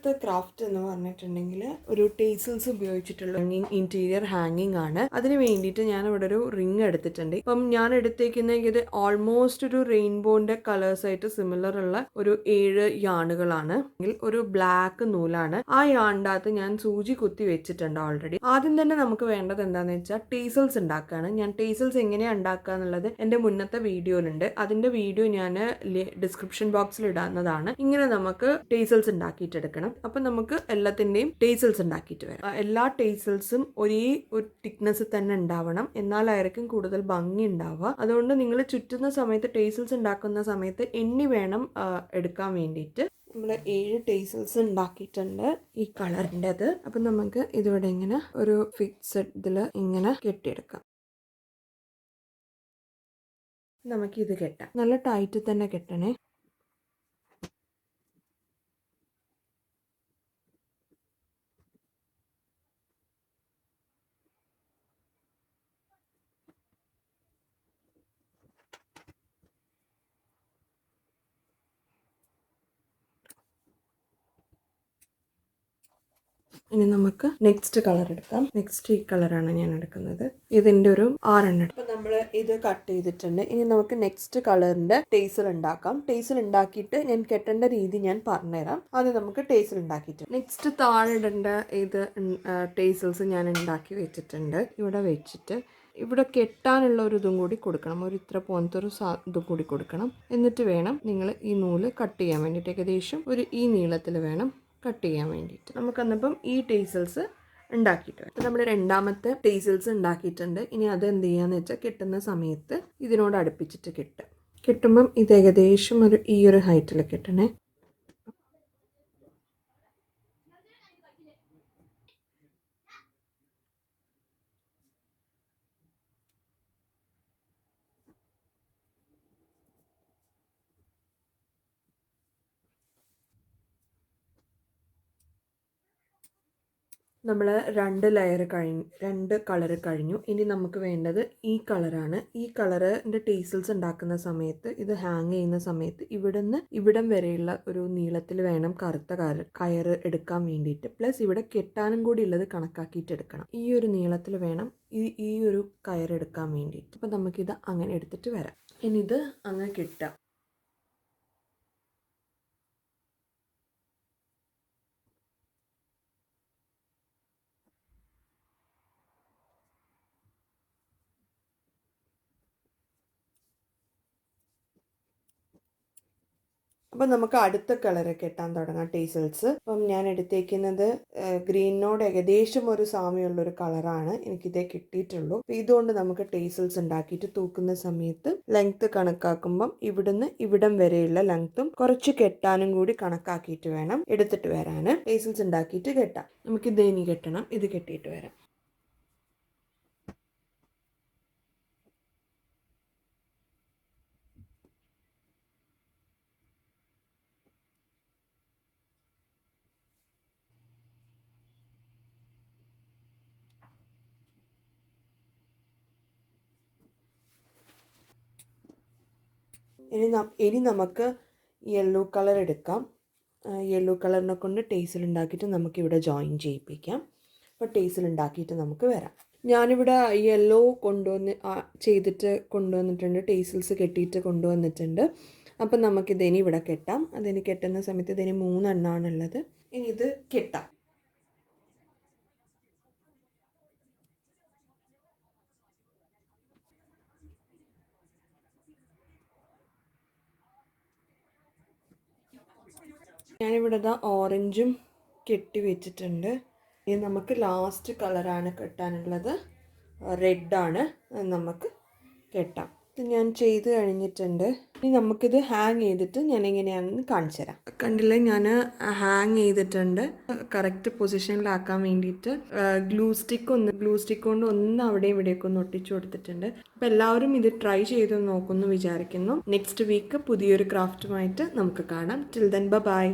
ഇന്നത്തെ ക്രാഫ്റ്റ് എന്ന് പറഞ്ഞിട്ടുണ്ടെങ്കിൽ ഒരു ടേസൽസ് ഉപയോഗിച്ചിട്ടുള്ള ഇന്റീരിയർ ഹാങ്ങിങ് ആണ്. അതിന് വേണ്ടിയിട്ട് ഞാൻ ഇവിടെ ഒരു റിംഗ് എടുത്തിട്ടുണ്ട്. ഇപ്പം ഞാൻ എടുത്തേക്കുന്ന ഇത് ഓൾമോസ്റ്റ് ഒരു റെയിൻബോന്റെ കളേഴ്സ് ആയിട്ട് സിമിലർ ഉള്ള ഒരു 7 യാണുകളാണ്. ഒരു ബ്ലാക്ക് നൂലാണ്. ആ യാണിൻ്റെ അകത്ത് ഞാൻ സൂചി കുത്തി വെച്ചിട്ടുണ്ട് ഓൾറെഡി. ആദ്യം തന്നെ നമുക്ക് വേണ്ടത് എന്താണെന്ന് വെച്ചാൽ ടേസൽസ് ഉണ്ടാക്കുകയാണ്. ഞാൻ ടേസൽസ് എങ്ങനെയാണ് ഉണ്ടാക്കുക എന്നുള്ളത് എൻ്റെ മുന്നത്തെ വീഡിയോയിലുണ്ട്. അതിൻ്റെ വീഡിയോ ഞാൻ ഡിസ്ക്രിപ്ഷൻ ബോക്സിൽ ഇടാവുന്നതാണ്. ഇങ്ങനെ നമുക്ക് ടേസൽസ് ഉണ്ടാക്കിയിട്ടെടുക്കണം. അപ്പം നമുക്ക് എല്ലാത്തിൻ്റെയും ടേസൽസ് ഉണ്ടാക്കിയിട്ട് വരാം. എല്ലാ ടേസൽസും ഒരേ ഒരു തിക്നെസ് തന്നെ ഉണ്ടാവണം, എന്നാലായിരിക്കും കൂടുതൽ ഭംഗി ഉണ്ടാവുക. അതുകൊണ്ട് നിങ്ങൾ ചുറ്റുന്ന സമയത്ത് ടേസൽസ് ഉണ്ടാക്കുന്ന സമയത്ത് എണ്ണി വേണം എടുക്കാൻ വേണ്ടിയിട്ട്. നമ്മൾ 7 ടേസൽസ് ഉണ്ടാക്കിയിട്ടുണ്ട് ഈ കളറിൻ്റെത്. അപ്പം നമുക്ക് ഇതിവിടെ ഇങ്ങനെ ഒരു ഫിക്സഡ് ഇതിൽ ഇങ്ങനെ കെട്ടിയെടുക്കാം. നമുക്കിത് കെട്ടാം. നല്ല ടൈറ്റ് തന്നെ കെട്ടണേ. ഇനി നമുക്ക് നെക്സ്റ്റ് കളർ എടുക്കാം. നെക്സ്റ്റ് ഈ കളറാണ് ഞാൻ എടുക്കുന്നത്. ഇതിൻ്റെ ഒരു 6 എണ്ണം. അപ്പം നമ്മൾ ഇത് കട്ട് ചെയ്തിട്ടുണ്ട്. ഇനി നമുക്ക് നെക്സ്റ്റ് കളറിൻ്റെ ടേസൽ ഉണ്ടാക്കാം. ടേസൽ ഉണ്ടാക്കിയിട്ട് ഞാൻ കെട്ടേണ്ട രീതി ഞാൻ പറഞ്ഞുതരാം. ആദ്യം നമുക്ക് ടേസൽ ഉണ്ടാക്കിയിട്ട് നെക്സ്റ്റ് താഴെ ഇടേണ്ട ഇത് ടേസൽസ് ഞാൻ ഉണ്ടാക്കി വെച്ചിട്ടുണ്ട്. ഇവിടെ വെച്ചിട്ട് ഇവിടെ കെട്ടാനുള്ള ഒരു ഇതും കൂടി കൊടുക്കണം. ഒരു ഇത്ര പോലത്തെ ഒരു ഇതും കൂടി കൊടുക്കണം. എന്നിട്ട് വേണം നിങ്ങൾ ഈ നൂല് കട്ട് ചെയ്യാൻ വേണ്ടിയിട്ട്. ഏകദേശം ഒരു ഈ നീളത്തിൽ വേണം കട്ട് ചെയ്യാൻ വേണ്ടിയിട്ട്. നമുക്കന്നപ്പം ഈ ടേസൽസ് ഉണ്ടാക്കിയിട്ട് വരാം. അപ്പം നമ്മൾ രണ്ടാമത്തെ ടേസൽസ് ഉണ്ടാക്കിയിട്ടുണ്ട്. ഇനി അത് എന്ത് ചെയ്യാന്ന് വെച്ചാൽ കെട്ടുന്ന സമയത്ത് ഇതിനോട് അടുപ്പിച്ചിട്ട് കെട്ടുമ്പം ഇത് ഏകദേശം ഈ ഒരു ഹൈറ്റിൽ കെട്ടണേ. നമ്മൾ 2 ലെയർ കഴിഞ്ഞു, 2 കളർ കഴിഞ്ഞു. ഇനി നമുക്ക് വേണ്ടത് ഈ കളറാണ്. ഈ കളറിൻ്റെ ടേസൽസ് ഉണ്ടാക്കുന്ന സമയത്ത് ഇത് ഹാങ് ചെയ്യുന്ന സമയത്ത് ഇവിടം വരെയുള്ള ഒരു നീളത്തിൽ വേണം കറുത്ത കയറ് എടുക്കാൻ വേണ്ടിയിട്ട്. പ്ലസ് ഇവിടെ കെട്ടാനും കൂടി ഉള്ളത് കണക്കാക്കിയിട്ട് എടുക്കണം. ഈ ഒരു നീളത്തിൽ വേണം ഈ ഒരു കയറെടുക്കാൻ വേണ്ടിയിട്ട്. അപ്പം നമുക്കിത് അങ്ങനെ എടുത്തിട്ട് വരാം. ഇനി ഇത് അങ്ങനെ കിട്ടാം. അപ്പം നമുക്ക് അടുത്ത കളറ് കെട്ടാൻ തുടങ്ങാം ടേസൽസ്. അപ്പം ഞാൻ എടുത്തേക്കുന്നത് ഗ്രീനോട് ഏകദേശം ഒരു സാമ്യമുള്ളൊരു കളറാണ് എനിക്കിതേ കിട്ടിയിട്ടുള്ളൂ. അപ്പം ഇതുകൊണ്ട് നമുക്ക് ടേസൽസ് ഉണ്ടാക്കിയിട്ട് തൂക്കുന്ന സമയത്ത് ലെങ്ത്ത് കണക്കാക്കുമ്പം ഇവിടം വരെയുള്ള ലെങ്ത്തും കുറച്ച് കെട്ടാനും കൂടി കണക്കാക്കിയിട്ട് വേണം എടുത്തിട്ട് വരാൻ. ടേസൽസ് ഉണ്ടാക്കിയിട്ട് കെട്ടാം. നമുക്കിത് ഇനി കെട്ടണം. ഇത് കെട്ടിയിട്ട് വരാം. ഇനി നമുക്ക് യെല്ലോ കളർ എടുക്കാം. യെല്ലോ കളറിനെ കൊണ്ട് ടേസൽ ഉണ്ടാക്കിയിട്ട് നമുക്കിവിടെ ജോയിൻ ചെയ്യിപ്പിക്കാം. അപ്പോൾ ടേസൽ ഉണ്ടാക്കിയിട്ട് നമുക്ക് വരാം. ഞാനിവിടെ യെല്ലോ ചെയ്തിട്ട് കൊണ്ടുവന്നിട്ടുണ്ട്. ടേസൽസ് കെട്ടിയിട്ട് കൊണ്ടുവന്നിട്ടുണ്ട്. അപ്പം നമുക്കിതിനി ഇവിടെ കെട്ടാം. അതിന് കെട്ടുന്ന സമയത്ത് ഇതിന് 3 എണ്ണമാണുള്ളത്. ഇനി ഇത് കെട്ടാം. ഞാനിവിടെ ഓറഞ്ചും കെട്ടി വെച്ചിട്ടുണ്ട്. ഇനി നമുക്ക് ലാസ്റ്റ് കളറാണ് കെട്ടാനുള്ളത്. റെഡാണ്. നമുക്ക് കെട്ടാം. ഇത് ഞാൻ ചെയ്ത് കഴിഞ്ഞിട്ടുണ്ട്. ഇനി നമുക്കിത് ഹാങ് ചെയ്തിട്ട് ഞാൻ എങ്ങനെയാണെന്ന് കാണിച്ചു തരാം. കണ്ടില്ലേ, ഞാൻ ഹാങ് ചെയ്തിട്ടുണ്ട്. കറക്റ്റ് പൊസിഷനിലാക്കാൻ വേണ്ടിയിട്ട് ഗ്ലൂ സ്റ്റിക്ക് കൊണ്ട് ഒന്ന് അവിടെയും ഇവിടെയൊക്കെ ഒന്ന് ഒട്ടിച്ചു കൊടുത്തിട്ടുണ്ട്. അപ്പോൾ എല്ലാവരും ഇത് ട്രൈ ചെയ്ത് നോക്കുമെന്ന് വിചാരിക്കുന്നു. നെക്സ്റ്റ് വീക്ക് പുതിയൊരു ക്രാഫ്റ്റുമായിട്ട് നമുക്ക് കാണാം. Till then bye.